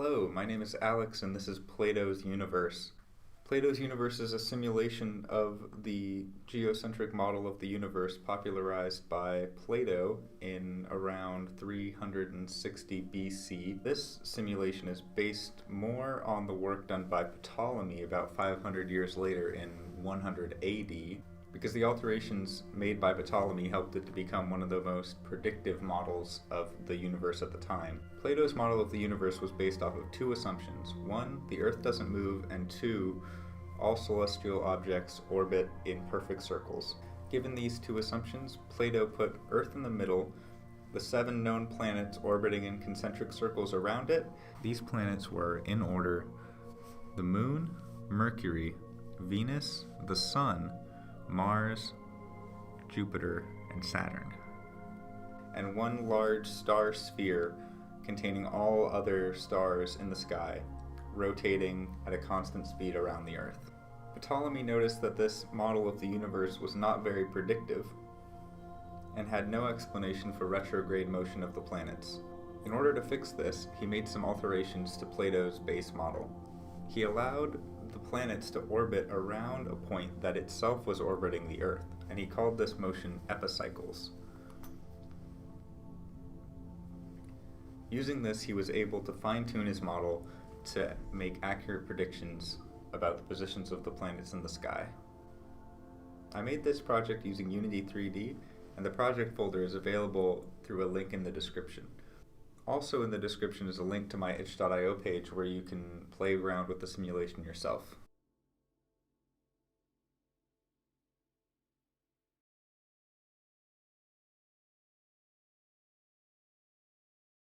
Hello, my name is Alex and this is Plato's Universe. Plato's Universe is a simulation of the geocentric model of the universe popularized by Plato in around 360 BC. This simulation is based more on the work done by Ptolemy about 500 years later in 100 AD, because the alterations made by Ptolemy helped it to become one of the most predictive models of the universe at the time. Plato's model of the universe was based off of two assumptions. One, the Earth doesn't move, and two, all celestial objects orbit in perfect circles. Given these two assumptions, Plato put Earth in the middle, the 7 known planets orbiting in concentric circles around it. These planets were, in order, the Moon, Mercury, Venus, the Sun, Mars, Jupiter, and Saturn, and one large star sphere containing all other stars in the sky, rotating at a constant speed around the Earth. Ptolemy noticed that this model of the universe was not very predictive and had no explanation for retrograde motion of the planets. In order to fix this, he made some alterations to Plato's base model. He allowed the planets to orbit around a point that itself was orbiting the Earth, and he called this motion epicycles. Using this, he was able to fine-tune his model to make accurate predictions about the positions of the planets in the sky. I made this project using Unity 3D, and the project folder is available through a link in the description. Also in the description is a link to my itch.io page where you can play around with the simulation yourself.